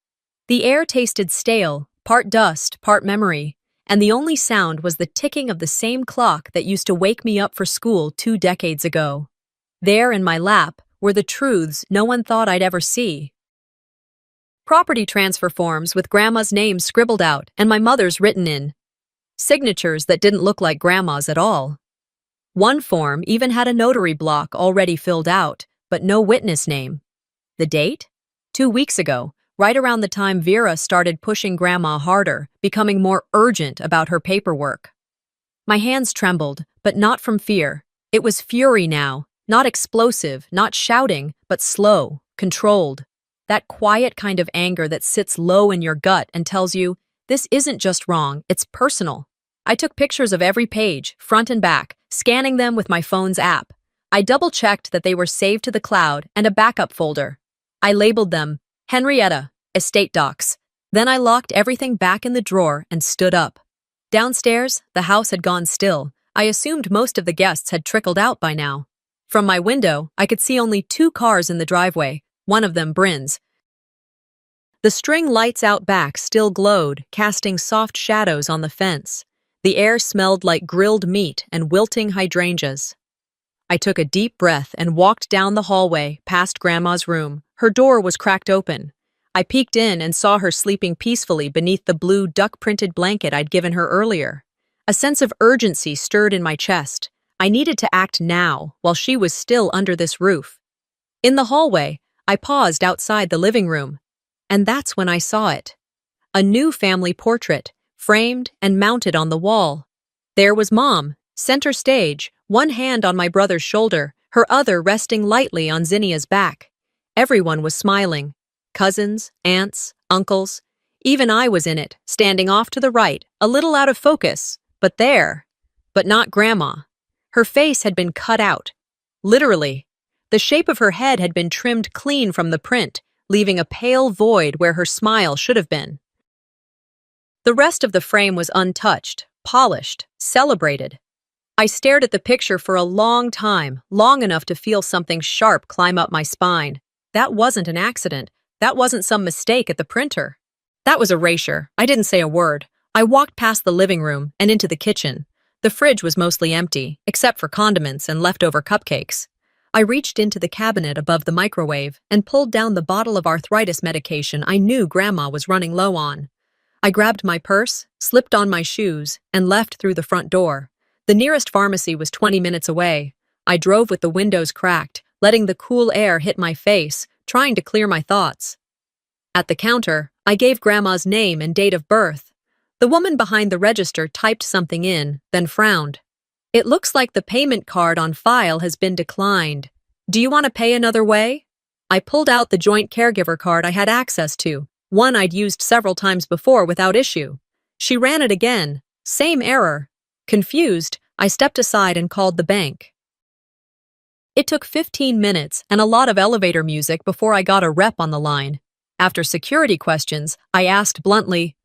The air tasted stale, part dust, part memory, and the only sound was the ticking of the same clock that used to wake me up for school 2 decades ago. There in my lap were the truths no one thought I'd ever see. Property transfer forms with Grandma's name scribbled out and my mother's written in. Signatures that didn't look like Grandma's at all. One form even had a notary block already filled out, but no witness name. The date? 2 weeks ago, right around the time Vera started pushing Grandma harder, becoming more urgent about her paperwork. My hands trembled, but not from fear. It was fury now, not explosive, not shouting, but slow, controlled. That quiet kind of anger that sits low in your gut and tells you, this isn't just wrong, it's personal. I took pictures of every page, front and back, scanning them with my phone's app. I double-checked that they were saved to the cloud and a backup folder. I labeled them Henrietta, Estate Docs. Then I locked everything back in the drawer and stood up. Downstairs, the house had gone still. I assumed most of the guests had trickled out by now. From my window, I could see only 2 cars in the driveway, one of them Bryn's. The string lights out back still glowed, casting soft shadows on the fence. The air smelled like grilled meat and wilting hydrangeas. I took a deep breath and walked down the hallway, past Grandma's room. Her door was cracked open. I peeked in and saw her sleeping peacefully beneath the blue duck-printed blanket I'd given her earlier. A sense of urgency stirred in my chest. I needed to act now, while she was still under this roof. In the hallway, I paused outside the living room. And that's when I saw it. A new family portrait, framed and mounted on the wall. There was Mom, center stage, one hand on my brother's shoulder, her other resting lightly on Zinnia's back. Everyone was smiling. Cousins, aunts, uncles. Even I was in it, standing off to the right, a little out of focus, but there. But not Grandma. Her face had been cut out. Literally. The shape of her head had been trimmed clean from the print, leaving a pale void where her smile should have been. The rest of the frame was untouched, polished, celebrated. I stared at the picture for a long time, long enough to feel something sharp climb up my spine. That wasn't an accident. That wasn't some mistake at the printer. That was erasure. I didn't say a word. I walked past the living room and into the kitchen. The fridge was mostly empty, except for condiments and leftover cupcakes. I reached into the cabinet above the microwave and pulled down the bottle of arthritis medication I knew Grandma was running low on. I grabbed my purse, slipped on my shoes, and left through the front door. The nearest pharmacy was 20 minutes away. I drove with the windows cracked, letting the cool air hit my face, trying to clear my thoughts. At the counter, I gave Grandma's name and date of birth. The woman behind the register typed something in, then frowned. "It looks like the payment card on file has been declined. Do you want to pay another way?" I pulled out the joint caregiver card I had access to, one I'd used several times before without issue. She ran it again. Same error. Confused, I stepped aside and called the bank. It took 15 minutes and a lot of elevator music before I got a rep on the line. After security questions, I asked bluntly,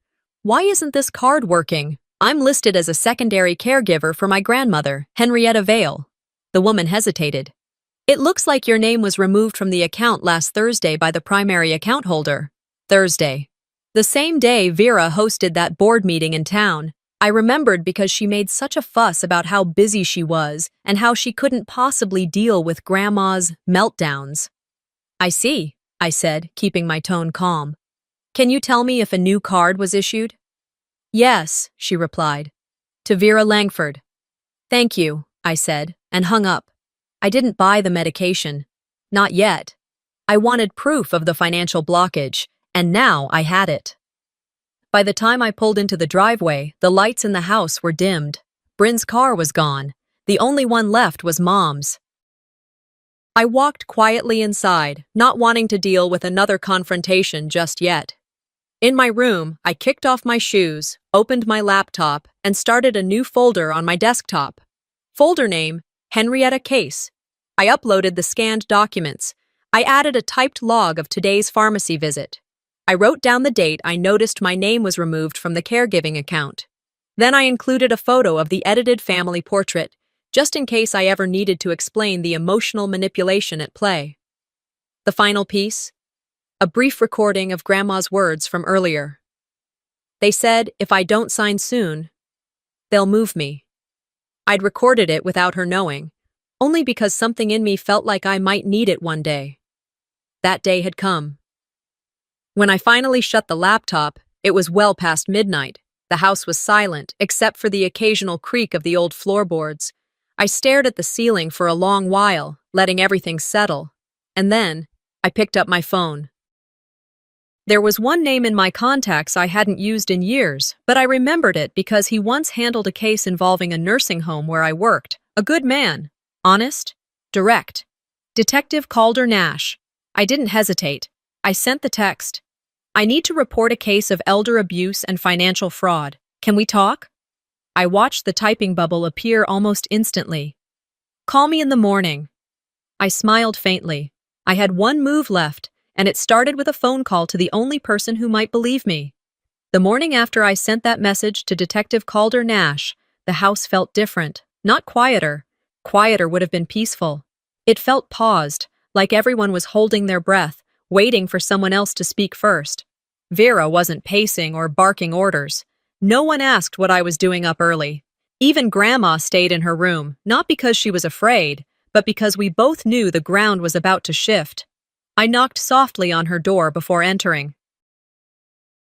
"Why isn't this card working? I'm listed as a secondary caregiver for my grandmother, Henrietta Vale." The woman hesitated. "It looks like your name was removed from the account last Thursday by the primary account holder." Thursday. The same day Vera hosted that board meeting in town. I remembered because she made such a fuss about how busy she was and how she couldn't possibly deal with Grandma's meltdowns. "I see," I said, keeping my tone calm. "Can you tell me if a new card was issued?" "Yes," she replied. "To Vera Langford." "Thank you," I said, and hung up. I didn't buy the medication. Not yet. I wanted proof of the financial blockage, and now I had it. By the time I pulled into the driveway, the lights in the house were dimmed. Bryn's car was gone. The only one left was Mom's. I walked quietly inside, not wanting to deal with another confrontation just yet. In my room, I kicked off my shoes, opened my laptop, and started a new folder on my desktop. Folder name, Henrietta Case. I uploaded the scanned documents. I added a typed log of today's pharmacy visit. I wrote down the date I noticed my name was removed from the caregiving account. Then I included a photo of the edited family portrait, just in case I ever needed to explain the emotional manipulation at play. The final piece? A brief recording of Grandma's words from earlier. "They said, if I don't sign soon, they'll move me." I'd recorded it without her knowing, only because something in me felt like I might need it one day. That day had come. When I finally shut the laptop, it was well past midnight. The house was silent, except for the occasional creak of the old floorboards. I stared at the ceiling for a long while, letting everything settle. And then, I picked up my phone. There was one name in my contacts I hadn't used in years, but I remembered it because he once handled a case involving a nursing home where I worked. A good man. Honest. Direct. Detective Calder Nash. I didn't hesitate. I sent the text. "I need to report a case of elder abuse and financial fraud. Can we talk?" I watched the typing bubble appear almost instantly. "Call me in the morning." I smiled faintly. I had one move left, and it started with a phone call to the only person who might believe me. The morning after I sent that message to Detective Calder Nash, the house felt different, not quieter. Quieter would have been peaceful. It felt paused, like everyone was holding their breath, waiting for someone else to speak first. Vera wasn't pacing or barking orders. No one asked what I was doing up early. Even Grandma stayed in her room, not because she was afraid, but because we both knew the ground was about to shift. I knocked softly on her door before entering.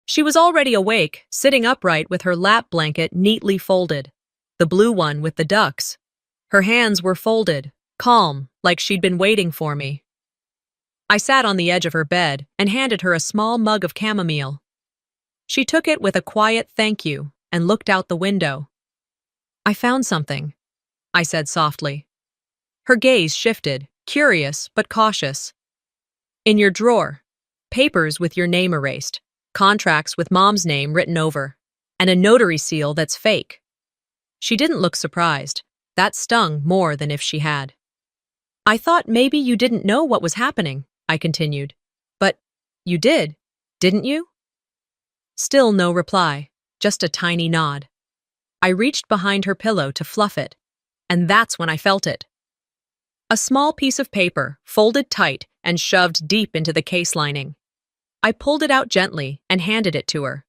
She was already awake, sitting upright with her lap blanket neatly folded. the blue one with the ducks. Her hands were folded, calm, like she'd been waiting for me. I sat on the edge of her bed and handed her a small mug of chamomile. She took it with a quiet thank you and looked out the window. "I found something," I said softly. Her gaze shifted, curious but cautious. "In your drawer, papers with your name erased, contracts with Mom's name written over, and a notary seal that's fake." She didn't look surprised. That stung more than if she had. "I thought maybe you didn't know what was happening," I continued. "But you did, didn't you?" Still no reply, just a tiny nod. I reached behind her pillow to fluff it, and that's when I felt it. A small piece of paper, folded tight and shoved deep into the case lining. I pulled it out gently and handed it to her.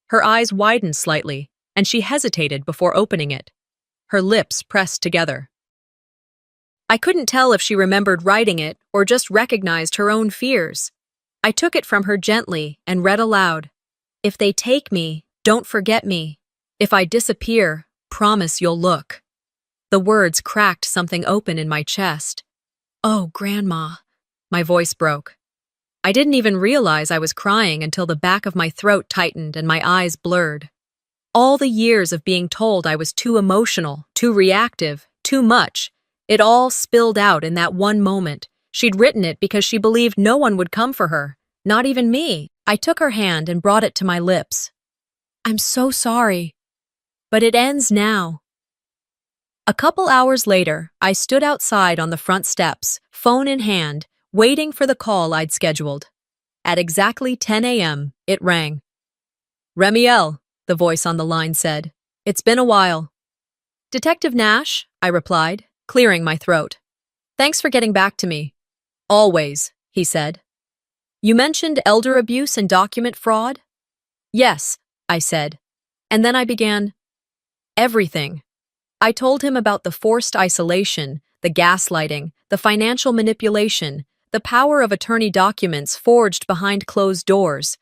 Her eyes widened slightly, and she hesitated before opening it. Her lips pressed together. I couldn't tell if she remembered writing it or just recognized her own fears. I took it from her gently and read aloud. "If they take me, don't forget me. If I disappear, promise you'll look." The words cracked something open in my chest. "Oh, Grandma." My voice broke. I didn't even realize I was crying until the back of my throat tightened and my eyes blurred. All the years of being told I was too emotional, too reactive, too much, it all spilled out in that one moment. She'd written it because she believed no one would come for her, not even me. I took her hand and brought it to my lips. "I'm so sorry, but it ends now." A couple hours later, I stood outside on the front steps, phone in hand, waiting for the call I'd scheduled. At exactly 10 a.m., it rang. "Remiel," the voice on the line said. "It's been a while." "Detective Nash," I replied, clearing my throat. "Thanks for getting back to me." "Always," he said. "You mentioned elder abuse and document fraud?" "Yes," I said. And then I began everything. I told him about the forced isolation, the gaslighting, the financial manipulation, the power of attorney documents forged behind closed doors.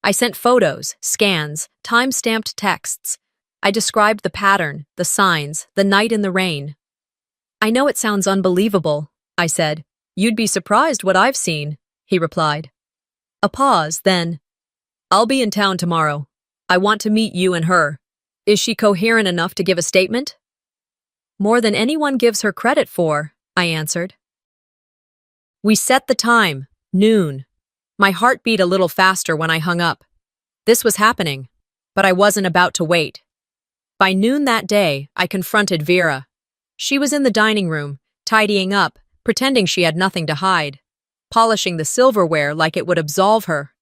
I sent photos, scans, time-stamped texts. I described the pattern, the signs, the night in the rain. "I know it sounds unbelievable," I said. "You'd be surprised what I've seen," he replied. A pause, then, "I'll be in town tomorrow. I want to meet you and her. Is she coherent enough to give a statement?" "More than anyone gives her credit for," I answered. We set the time, noon. My heart beat a little faster when I hung up. This was happening, but I wasn't about to wait. By noon that day, I confronted Vera. She was in the dining room, tidying up, pretending she had nothing to hide, polishing the silverware like it would absolve her.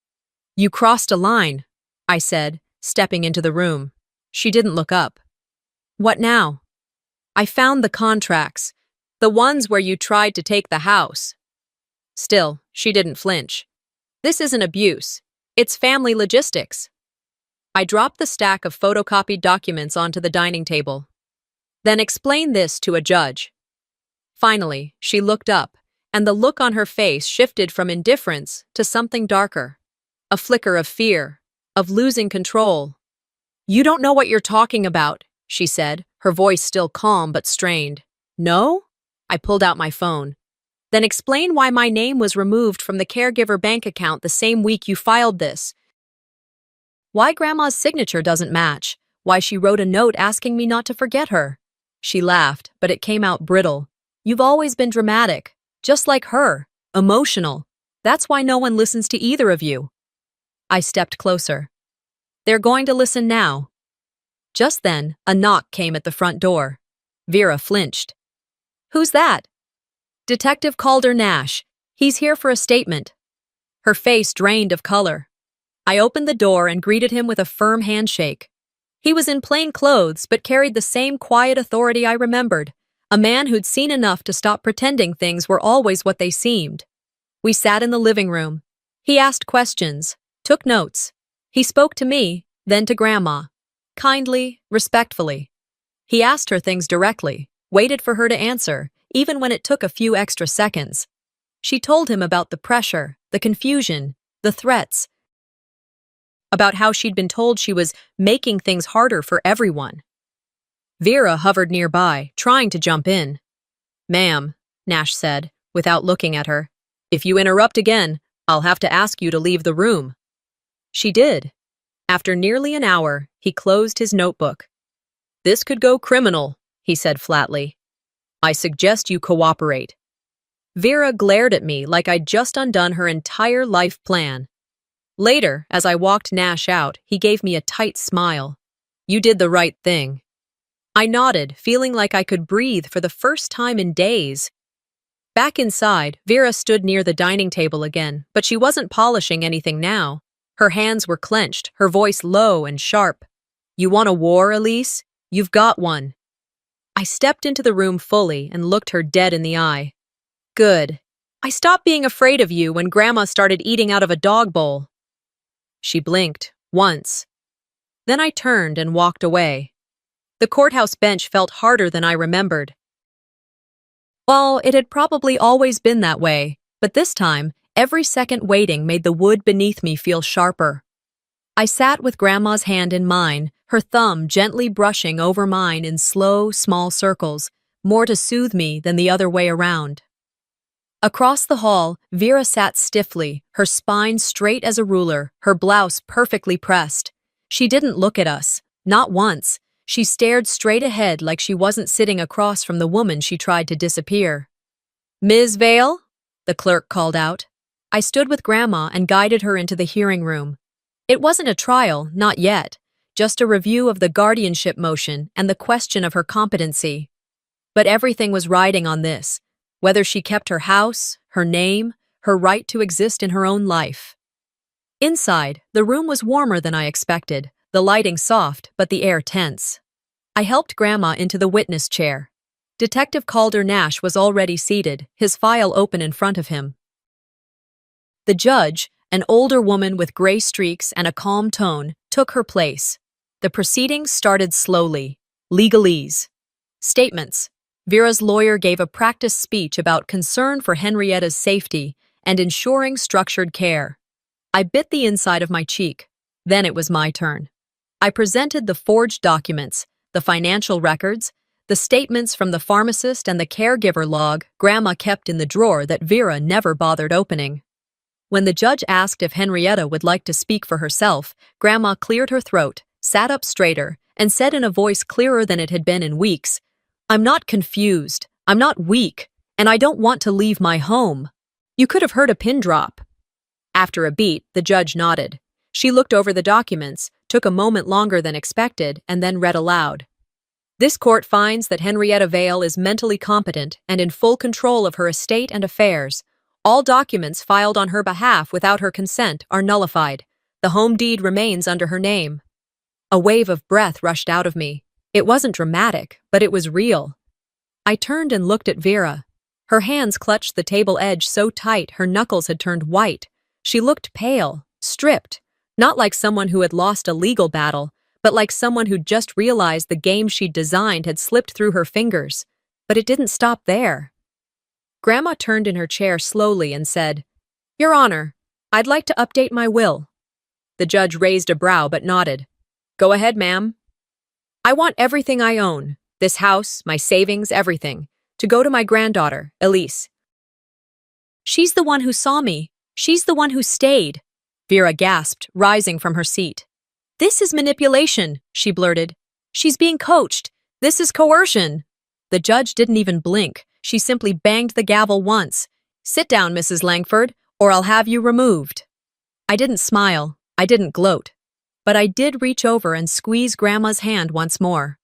"You crossed a line," I said, stepping into the room. She didn't look up. "What now?" "I found the contracts, the ones where you tried to take the house." Still, she didn't flinch. "This isn't abuse. It's family logistics." I dropped the stack of photocopied documents onto the dining table. "Then explain this to a judge." Finally, she looked up, and the look on her face shifted from indifference to something darker. A flicker of fear, of losing control. "You don't know what you're talking about," she said, her voice still calm but strained. "No?" I pulled out my phone. "Then explain why my name was removed from the caregiver bank account the same week you filed this. Why Grandma's signature doesn't match. Why she wrote a note asking me not to forget her." She laughed, but it came out brittle. "You've always been dramatic, just like her, emotional. That's why no one listens to either of you." I stepped closer. "They're going to listen now." Just then, a knock came at the front door. Vera flinched. "Who's that?" "Detective Calder Nash. He's here for a statement." Her face drained of color. I opened the door and greeted him with a firm handshake. He was in plain clothes but carried the same quiet authority I remembered, a man who'd seen enough to stop pretending things were always what they seemed. We sat in the living room. He asked questions, took notes. He spoke to me, then to Grandma. Kindly, respectfully. He asked her things directly, waited for her to answer, even when it took a few extra seconds. She told him about the pressure, the confusion, the threats, about how she'd been told she was making things harder for everyone. Vera hovered nearby, trying to jump in. "Ma'am," Nash said, without looking at her, "if you interrupt again, I'll have to ask you to leave the room." She did. After nearly an hour, he closed his notebook. "This could go criminal," he said flatly. "I suggest you cooperate." Vera glared at me like I'd just undone her entire life plan. Later, as I walked Nash out, he gave me a tight smile. "You did the right thing." I nodded, feeling like I could breathe for the first time in days. Back inside, Vera stood near the dining table again, but she wasn't polishing anything now. Her hands were clenched, her voice low and sharp. "You want a war, Elise? You've got one." I stepped into the room fully and looked her dead in the eye. "Good. I stopped being afraid of you when Grandma started eating out of a dog bowl." She blinked, once. Then I turned and walked away. The courthouse bench felt harder than I remembered. Well, it had probably always been that way, but this time, every second waiting made the wood beneath me feel sharper. I sat with Grandma's hand in mine, her thumb gently brushing over mine in slow, small circles, more to soothe me than the other way around. Across the hall, Vera sat stiffly, her spine straight as a ruler, her blouse perfectly pressed. She didn't look at us, not once. She stared straight ahead like she wasn't sitting across from the woman she tried to disappear. "Ms. Vale?" the clerk called out. I stood with Grandma and guided her into the hearing room. It wasn't a trial, not yet, just a review of the guardianship motion and the question of her competency. But everything was riding on this, whether she kept her house, her name, her right to exist in her own life. Inside, the room was warmer than I expected, the lighting soft but the air tense. I helped Grandma into the witness chair. Detective Calder Nash was already seated, his file open in front of him. The judge, an older woman with gray streaks and a calm tone, took her place. The proceedings started slowly. Legalese. Statements. Vera's lawyer gave a practice speech about concern for Henrietta's safety and ensuring structured care. I bit the inside of my cheek. Then it was my turn. I presented the forged documents, the financial records, the statements from the pharmacist and the caregiver log Grandma kept in the drawer that Vera never bothered opening. When the judge asked if Henrietta would like to speak for herself, Grandma cleared her throat, sat up straighter, and said in a voice clearer than it had been in weeks, "I'm not confused, I'm not weak, and I don't want to leave my home." You could have heard a pin drop. After a beat, the judge nodded. She looked over the documents, took a moment longer than expected, and then read aloud. "This court finds that Henrietta Vale is mentally competent and in full control of her estate and affairs. All documents filed on her behalf without her consent are nullified. The home deed remains under her name." A wave of breath rushed out of me. It wasn't dramatic, but it was real. I turned and looked at Vera. Her hands clutched the table edge so tight her knuckles had turned white. She looked pale, stripped, not like someone who had lost a legal battle, but like someone who'd just realized the game she'd designed had slipped through her fingers. But it didn't stop there. Grandma turned in her chair slowly and said, "Your Honor, I'd like to update my will." The judge raised a brow but nodded. "Go ahead, ma'am." "I want everything I own, this house, my savings, everything, to go to my granddaughter, Elise. She's the one who saw me. She's the one who stayed." Vera gasped, rising from her seat. "This is manipulation," she blurted. "She's being coached. This is coercion." The judge didn't even blink. She simply banged the gavel once. "Sit down, Mrs. Langford, or I'll have you removed." I didn't smile. I didn't gloat. But I did reach over and squeeze Grandma's hand once more.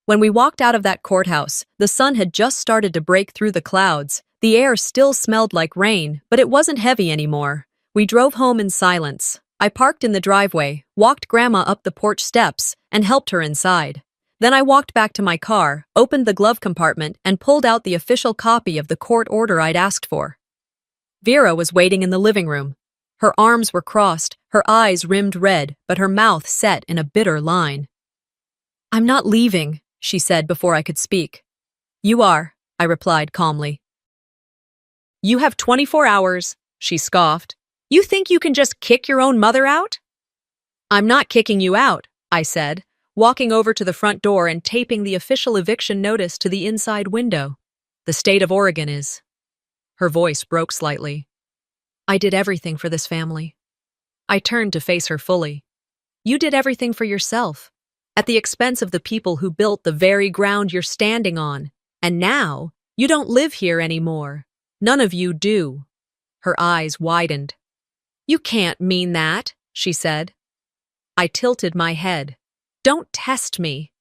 When we walked out of that courthouse, the sun had just started to break through the clouds. The air still smelled like rain, but it wasn't heavy anymore. We drove home in silence. I parked in the driveway, walked Grandma up the porch steps, and helped her inside. Then I walked back to my car, opened the glove compartment, and pulled out the official copy of the court order I'd asked for. Vera was waiting in the living room. Her arms were crossed, her eyes rimmed red, but her mouth set in a bitter line. "I'm not leaving," she said before I could speak. "You are," I replied calmly. "You have 24 hours, she scoffed. "You think you can just kick your own mother out?" "I'm not kicking you out," I said. walking over to the front door and taping the official eviction notice to the inside window. The state of Oregon is. Her voice broke slightly. I did everything for this family. I turned to face her fully. You did everything for yourself, at the expense of the people who built the very ground you're standing on. And now, you don't live here anymore. None of you do. Her eyes widened. You can't mean that, she said. I tilted my head. Don't test me.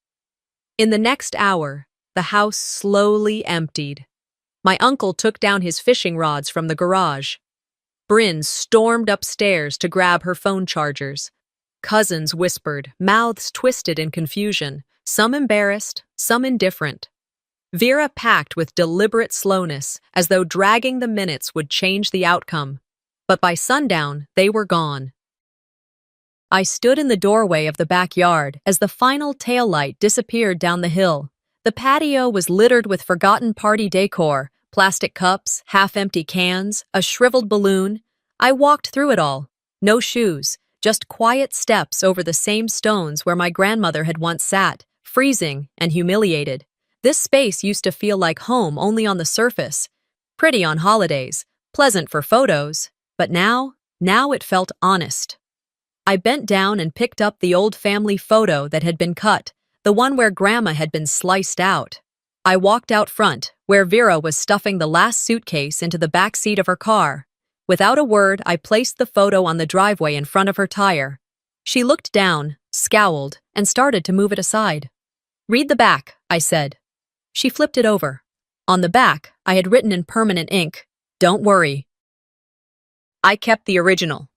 In the next hour, the house slowly emptied. My uncle took down his fishing rods from the garage. Bryn stormed upstairs to grab her phone chargers. Cousins whispered, mouths twisted in confusion, some embarrassed, some indifferent. Vera packed with deliberate slowness, as though dragging the minutes would change the outcome. But by sundown, they were gone. I stood in the doorway of the backyard as the final taillight disappeared down the hill. The patio was littered with forgotten party decor, plastic cups, half-empty cans, a shriveled balloon. I walked through it all. No shoes, just quiet steps over the same stones where my grandmother had once sat, freezing and humiliated. This space used to feel like home only on the surface. Pretty on holidays, pleasant for photos, but now it felt honest. I bent down and picked up the old family photo that had been cut, the one where Grandma had been sliced out. I walked out front, where Vera was stuffing the last suitcase into the back seat of her car. Without a word, I placed the photo on the driveway in front of her tire. She looked down, scowled, and started to move it aside. Read the back, I said. She flipped it over. On the back, I had written in permanent ink, "Don't worry." I kept the original.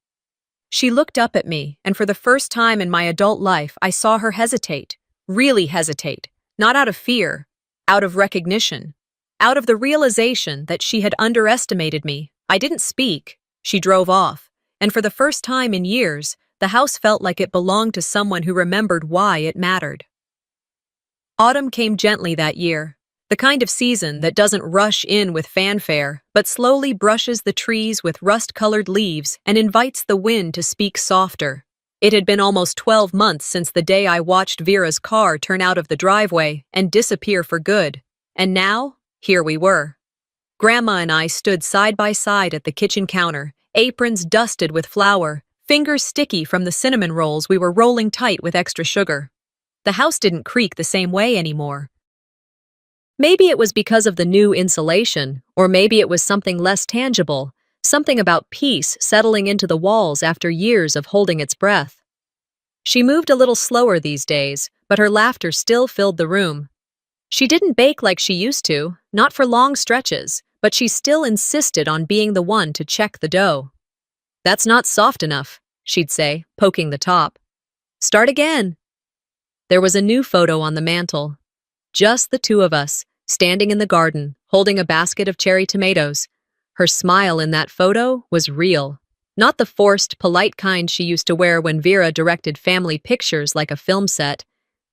She looked up at me, and for the first time in my adult life, I saw her hesitate, really hesitate, not out of fear, out of recognition, out of the realization that she had underestimated me. I didn't speak. She drove off, and for the first time in years, the house felt like it belonged to someone who remembered why it mattered. Autumn came gently that year, the kind of season that doesn't rush in with fanfare, but slowly brushes the trees with rust-colored leaves and invites the wind to speak softer. It had been almost 12 months since the day I watched Vera's car turn out of the driveway and disappear for good. And now, here we were. Grandma and I stood side by side at the kitchen counter, aprons dusted with flour, fingers sticky from the cinnamon rolls we were rolling tight with extra sugar. The house didn't creak the same way anymore. Maybe it was because of the new insulation, or maybe it was something less tangible, something about peace settling into the walls after years of holding its breath. She moved a little slower these days, but her laughter still filled the room. She didn't bake like she used to, not for long stretches, but she still insisted on being the one to check the dough. "That's not soft enough," she'd say, poking the top. "Start again." There was a new photo on the mantel. Just the two of us, standing in the garden, holding a basket of cherry tomatoes. Her smile in that photo was real. Not the forced, polite kind she used to wear when Vera directed family pictures like a film set.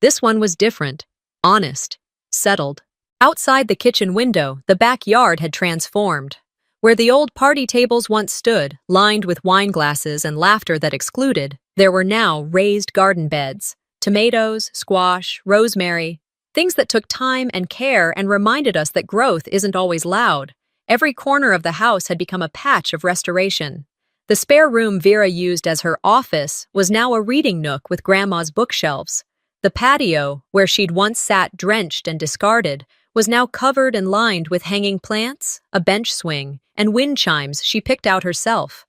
This one was different, honest, settled. Outside the kitchen window, the backyard had transformed. Where the old party tables once stood, lined with wine glasses and laughter that excluded, there were now raised garden beds. Tomatoes, squash, rosemary, things that took time and care and reminded us that growth isn't always loud. Every corner of the house had become a patch of restoration. The spare room Vera used as her office was now a reading nook with Grandma's bookshelves. The patio, where she'd once sat drenched and discarded, was now covered and lined with hanging plants, a bench swing, and wind chimes she picked out herself.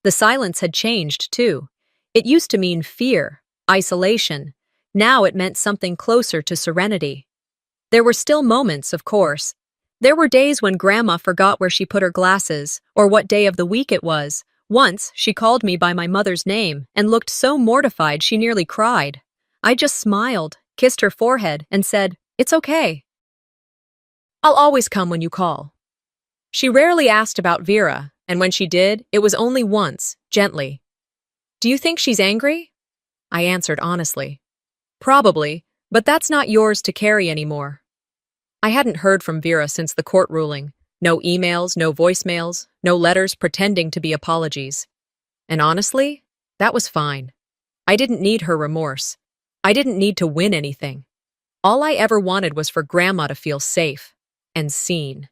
The silence had changed, too. It used to mean fear, isolation. Now it meant something closer to serenity. There were still moments, of course. There were days when Grandma forgot where she put her glasses, or what day of the week it was. Once, she called me by my mother's name and looked so mortified she nearly cried. I just smiled, kissed her forehead, and said, "It's okay. I'll always come when you call." She rarely asked about Vera, and when she did, it was only once, gently. "Do you think she's angry?" I answered honestly. "Probably, but that's not yours to carry anymore." I hadn't heard from Vera since the court ruling. No emails, no voicemails, no letters pretending to be apologies. And honestly, that was fine. I didn't need her remorse. I didn't need to win anything. All I ever wanted was for Grandma to feel safe and seen.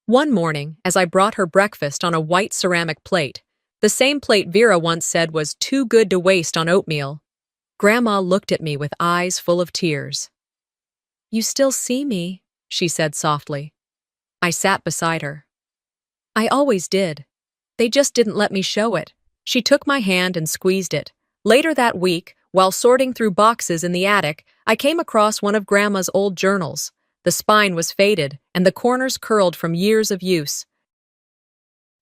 One morning, as I brought her breakfast on a white ceramic plate, the same plate Vera once said was too good to waste on oatmeal, Grandma looked at me with eyes full of tears. "You still see me," she said softly. I sat beside her. "I always did. They just didn't let me show it." She took my hand and squeezed it. Later that week, while sorting through boxes in the attic, I came across one of Grandma's old journals. The spine was faded, and the corners curled from years of use.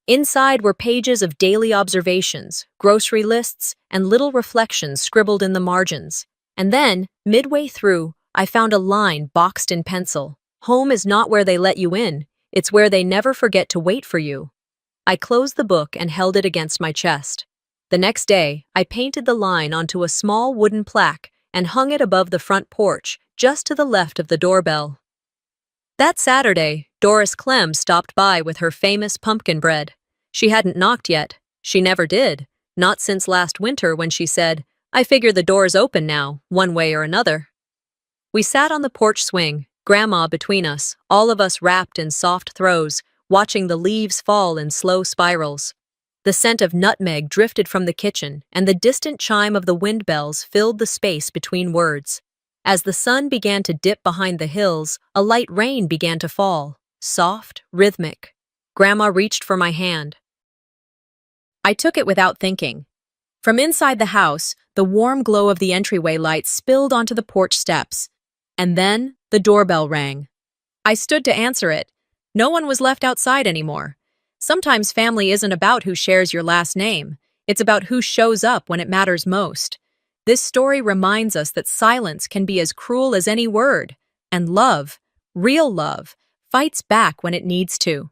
Inside were pages of daily observations, grocery lists, and little reflections scribbled in the margins. And then, midway through, I found a line boxed in pencil. "Home is not where they let you in, it's where they never forget to wait for you." I closed the book and held it against my chest. The next day, I painted the line onto a small wooden plaque and hung it above the front porch, just to the left of the doorbell. That Saturday, Doris Clem stopped by with her famous pumpkin bread. She hadn't knocked yet. She never did. Not since last winter when she said, "I figure the door's open now, one way or another." We sat on the porch swing, Grandma between us, all of us wrapped in soft throws, watching the leaves fall in slow spirals. The scent of nutmeg drifted from the kitchen, and the distant chime of the wind bells filled the space between words. As the sun began to dip behind the hills, a light rain began to fall, soft, rhythmic. Grandma reached for my hand. I took it without thinking. From inside the house, the warm glow of the entryway light spilled onto the porch steps. And then, the doorbell rang. I stood to answer it. No one was left outside anymore. Sometimes family isn't about who shares your last name. It's about who shows up when it matters most. This story reminds us that silence can be as cruel as any word, and love, real love, fights back when it needs to.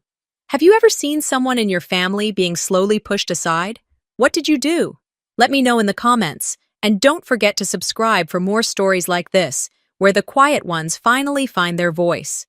Have you ever seen someone in your family being slowly pushed aside? What did you do? Let me know in the comments, and don't forget to subscribe for more stories like this, where the quiet ones finally find their voice.